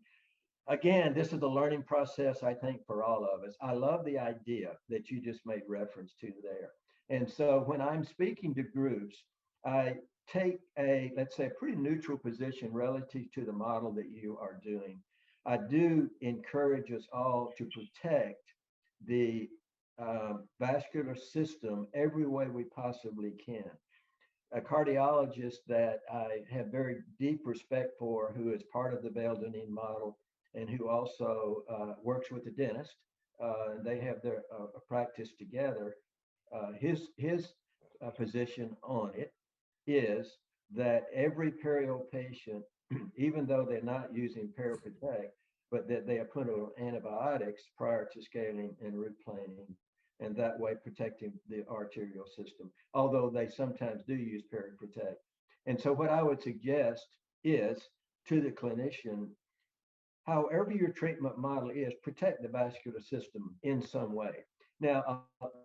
again, this is a learning process, I think, for all of us. I love the idea that you just made reference to there. And so when I'm speaking to groups, I take a, let's say, a pretty neutral position relative to the model that you are doing. I do encourage us all to protect the vascular system every way we possibly can. A cardiologist that I have very deep respect for, who is part of the Bell-Dunning model, and who also works with the dentist. They have their practice together. His position on it is that every perio patient, even though they're not using PeriProtect, but that they are put on antibiotics prior to scaling and root planing, and that way protecting the arterial system, although they sometimes do use PeriProtect. And so what I would suggest is to the clinician, however your treatment model is, protect the vascular system in some way. Now,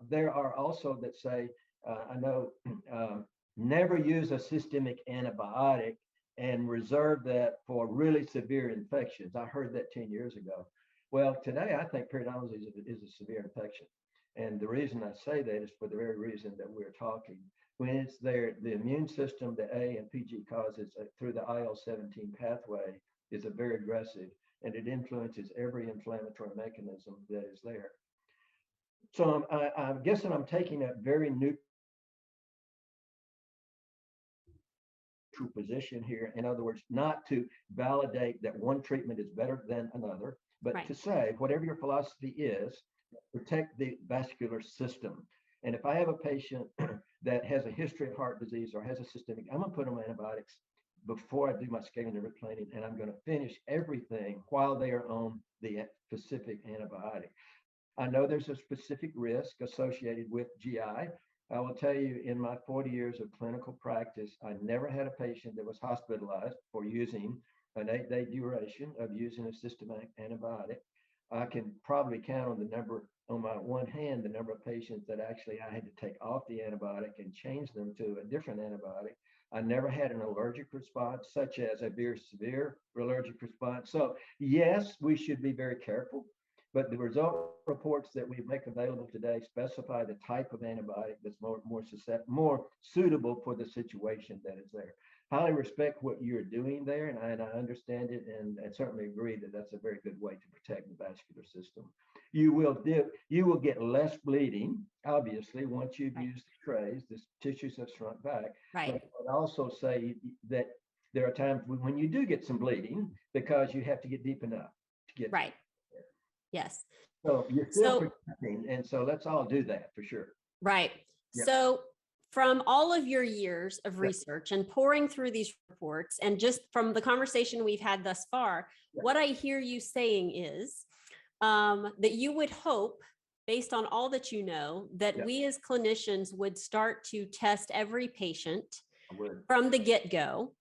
there are also that say, I know, never use a systemic antibiotic and reserve that for really severe infections. I heard that 10 years ago. Well, today I think periodontal is a severe infection. And the reason I say that is for the very reason that we're talking. When it's there, the immune system, the A and PG causes through the IL-17 pathway is a very aggressive, and it influences every inflammatory mechanism that is there. So I'm guessing I'm taking a very neutral position here. In other words, not to validate that one treatment is better than another, but Right. to say, whatever your philosophy is, protect the vascular system. And if I have a patient that has a history of heart disease or has a systemic, I'm gonna put them on antibiotics before I do my scaling and root planing, and I'm going to finish everything while they are on the specific antibiotic. I know there's a specific risk associated with GI. I will tell you, in my 40 years of clinical practice, I never had a patient that was hospitalized for using an 8-day duration of using a systemic antibiotic. I can probably count on the number, on my one hand, the number of patients that actually I had to take off the antibiotic and change them to a different antibiotic. I never had an allergic response, such as a very severe allergic response. So yes, we should be very careful, but the result reports that we make available today specify the type of antibiotic that's more suitable for the situation that is there. Highly respect what you're doing there, and I understand it, and certainly agree that that's a very good way to protect the vascular system. You will get less bleeding, obviously, once you've used the trays. The tissues have shrunk back. Right. But I would also say that there are times when you do get some bleeding because you have to get deep enough to get Right. Yes. So you're still protecting, and so let's all do that for sure. Right. Yeah. So from all of your years of research and pouring through these reports, and just from the conversation we've had thus far, what I hear you saying is that you would hope, based on all that you know, that we as clinicians would start to test every patient from the get-go,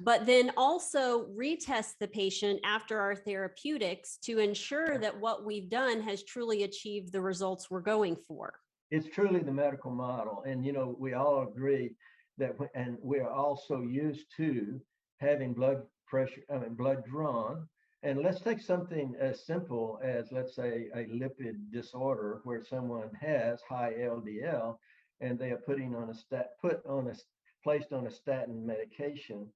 but then also retest the patient after our therapeutics to ensure that what we've done has truly achieved the results we're going for. It's truly the medical model. And, you know, we all agree that, and we're also used to having blood pressure, blood drawn. And let's take something as simple as, let's say, a lipid disorder where someone has high LDL and they are placed on a statin medication.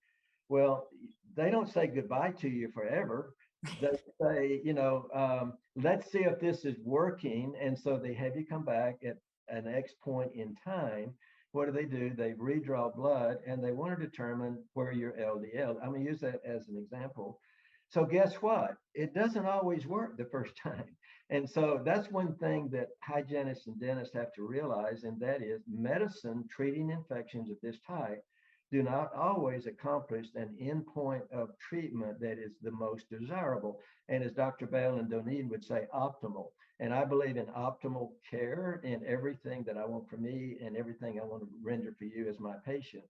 Well, they don't say goodbye to you forever. They say, you know, let's see if this is working. And so they have you come back at an X point in time. What do? They redraw blood and they want to determine where your LDL. I'm going to use that as an example. So guess what? It doesn't always work the first time. And so that's one thing that hygienists and dentists have to realize, and that is medicine treating infections of this type do not always accomplish an endpoint of treatment that is the most desirable. And as Dr. Bell and Doneen would say, optimal. And I believe in optimal care in everything that I want for me and everything I want to render for you as my patient.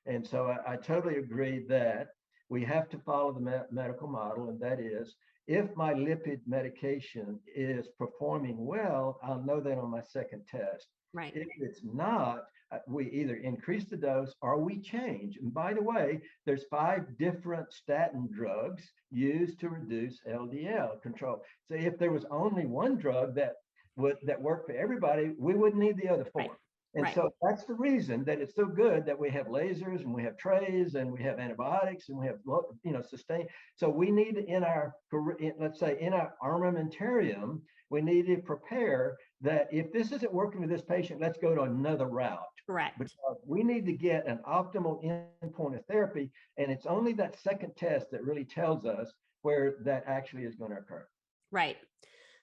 And so I totally agree that we have to follow the medical model, and that is, if my lipid medication is performing well, I'll know that on my second test. Right. If it's not, we either increase the dose or we change. And by the way, there's 5 different statin drugs used to reduce LDL control. So if there was only one drug that worked for everybody, we wouldn't need the other 4. Right. And right. so that's the reason that it's so good that we have lasers and we have trays and we have antibiotics and we have, sustain. So we need in our, let's say in our armamentarium, we need to prepare that if this isn't working with this patient, let's go to another route. Correct. Because we need to get an optimal endpoint of therapy. And it's only that second test that really tells us where that actually is going to occur. Right.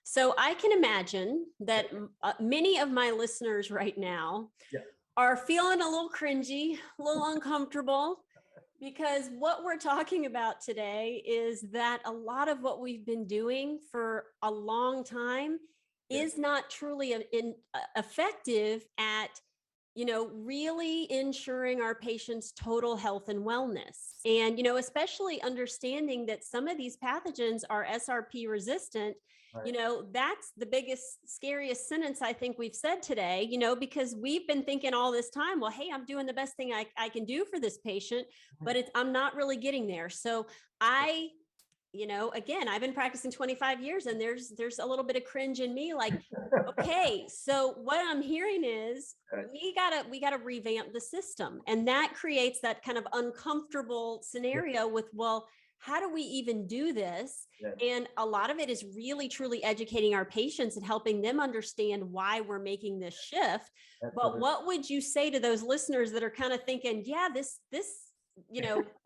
So I can imagine that many of my listeners right now are feeling a little cringy, a little uncomfortable, because what we're talking about today is that a lot of what we've been doing for a long time is not truly effective at really ensuring our patients' total health and wellness. And, especially understanding that some of these pathogens are SRP resistant, that's the biggest, scariest sentence I think we've said today, because we've been thinking all this time, well, hey, I'm doing the best thing I can do for this patient, but I'm not really getting there. So again, I've been practicing 25 years and there's a little bit of cringe in me, like, okay, so what I'm hearing is we gotta revamp the system. And that creates that kind of uncomfortable scenario with, well, how do we even do this? And a lot of it is really, truly educating our patients and helping them understand why we're making this shift. But what would you say to those listeners that are kind of thinking, yeah, this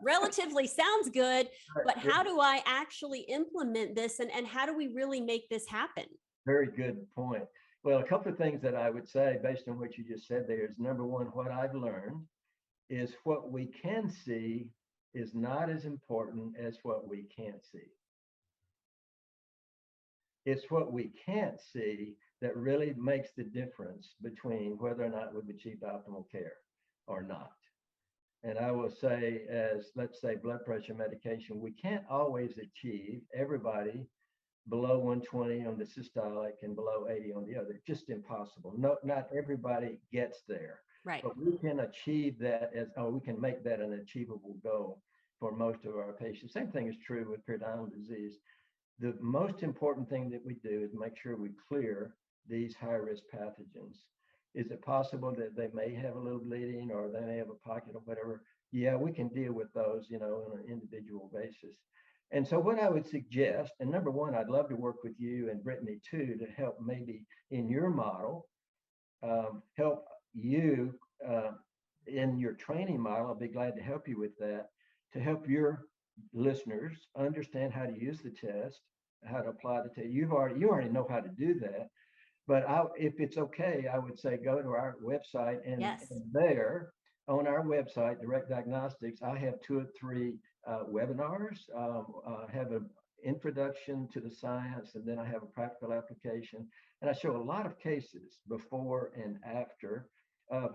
relatively sounds good, but how do I actually implement this? And how do we really make this happen? Very good point. Well, a couple of things that I would say based on what you just said there is, number one, what I've learned is what we can see is not as important as what we can't see. It's what we can't see that really makes the difference between whether or not we've achieved optimal care or not. And I will say, as let's say blood pressure medication, we can't always achieve everybody below 120 on the systolic and below 80 on the other. It's just impossible. No, not everybody gets there. Right. But we can achieve that we can make that an achievable goal for most of our patients. Same thing is true with periodontal disease. The most important thing that we do is make sure we clear these high-risk pathogens. Is it possible that they may have a little bleeding or they may have a pocket or whatever? Yeah, we can deal with those, on an individual basis. And so what I would suggest, and number one, I'd love to work with you and Brittany too, to help maybe in your model, help you in your training model. I'll be glad to help you with that, to help your listeners understand how to use the test, how to apply the test. You already know how to do that. But if it's okay, I would say go to our website and there on our website, Direct Diagnostics, I have 2 or 3 webinars. I have an introduction to the science, and then I have a practical application. And I show a lot of cases before and after of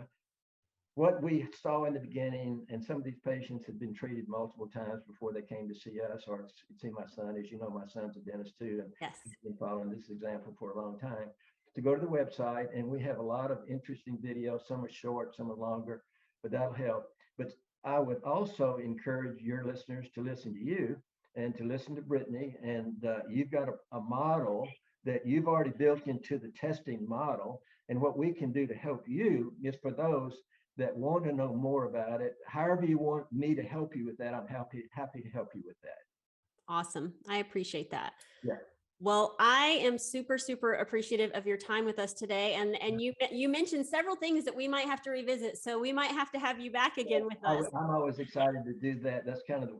what we saw in the beginning. And some of these patients had been treated multiple times before they came to see us or see my son. As you know, my son's a dentist too, and he's been following this example for a long time. To go to the website, and we have a lot of interesting videos. Some are short, some are longer, but that'll help. But I would also encourage your listeners to listen to you and to listen to Brittany. And you've got a model that you've already built into the testing model. And what we can do to help you is for those that want to know more about it, however you want me to help you with that, I'm happy to help you with that. Awesome. I appreciate that. Yeah. Well, I am super, super appreciative of your time with us today. And you mentioned several things that we might have to revisit. So we might have to have you back again with us. I'm always excited to do that. That's kind of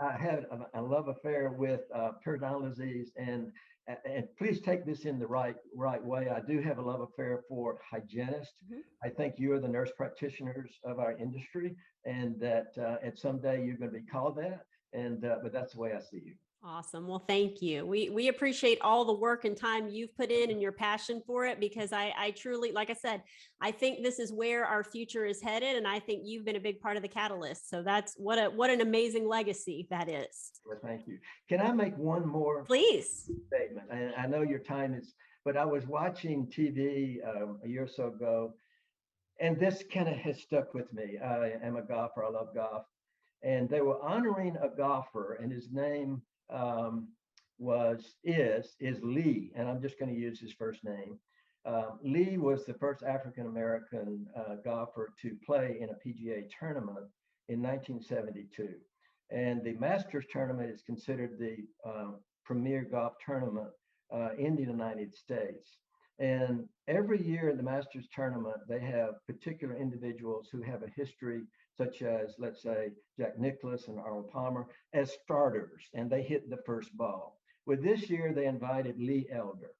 I have a love affair with periodontal disease, and please take this in the right way. I do have a love affair for hygienists. I think you are the nurse practitioners of our industry, and that at some day you're going to be called that. And but that's the way I see you. Awesome. Well, thank you. We appreciate all the work and time you've put in and your passion for it, because I truly, like I said, I think this is where our future is headed. And I think you've been a big part of the catalyst. So that's what an amazing legacy that is. Well, thank you. Can I make one more Please. statement? And I know your time is, but I was watching TV a year or so ago, and this kind of has stuck with me. I am a golfer. I love golf. And they were honoring a golfer, and his name is Lee, and I'm just going to use his first name. Lee was the first African American golfer to play in a PGA tournament in 1972, and the Masters tournament is considered the premier golf tournament in the United States. And every year in the Masters tournament, they have particular individuals who have a history, such as, let's say, Jack Nicklaus and Arnold Palmer, as starters, and they hit the first ball. Well, this year they invited Lee Elder.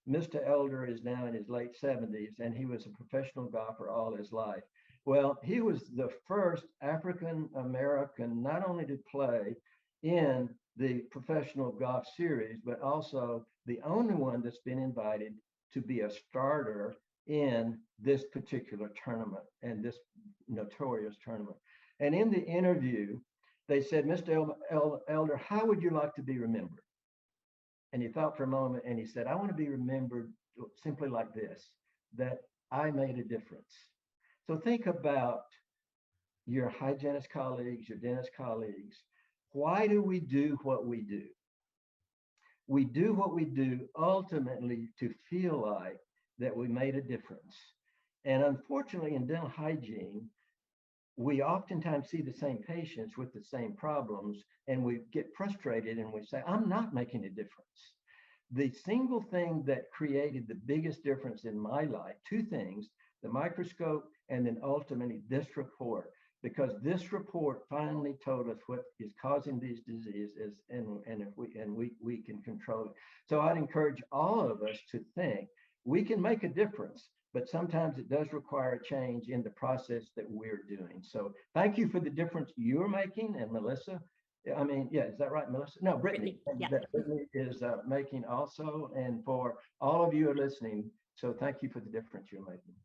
Mr. Elder is now in his late 70s, and he was a professional golfer all his life. Well, he was the first African American not only to play in the professional golf series, but also the only one that's been invited to be a starter in this particular tournament and this notorious tournament. And in the interview, they said, Mr. Elder, how would you like to be remembered? And he thought for a moment and he said, I want to be remembered simply like this, that I made a difference. So think about your hygienist colleagues, your dentist colleagues. Why do we do what we do? We do what we do ultimately to feel like that we made a difference. And unfortunately, in dental hygiene, we oftentimes see the same patients with the same problems, and we get frustrated and we say, I'm not making a difference. The single thing that created the biggest difference in my life, two things, the microscope and then ultimately this report, because this report finally told us what is causing these diseases, and if we can control it. So I'd encourage all of us to think we can make a difference, but sometimes it does require a change in the process that we're doing. So thank you for the difference you're making, and Melissa. I mean, yeah, is that right, Melissa? No, Brittany. Yeah. That Brittany is making also, and for all of you who are listening. So thank you for the difference you're making.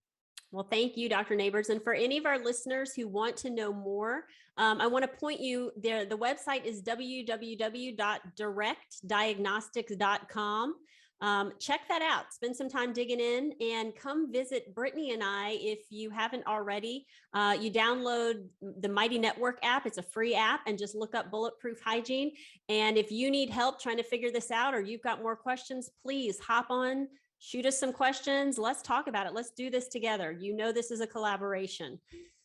Well, thank you, Dr. Nabors. And for any of our listeners who want to know more, I want to point you there. The website is www.directdiagnostics.com. Check that out. Spend some time digging in and come visit Brittany and I if you haven't already. You download the Mighty Network app. It's a free app, and just look up Bulletproof Hygiene. And if you need help trying to figure this out, or you've got more questions, please hop on. Shoot us some questions. Let's talk about it. Let's do this together. You know, this is a collaboration.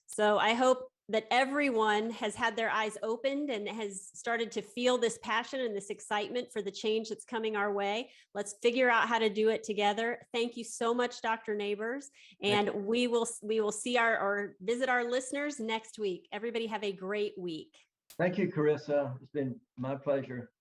So I hope that everyone has had their eyes opened and has started to feel this passion and this excitement for the change that's coming our way. Let's figure out how to do it together. Thank you so much, Dr. Nabors. And we will see or visit our listeners next week. Everybody have a great week. Thank you, Charissa. It's been my pleasure.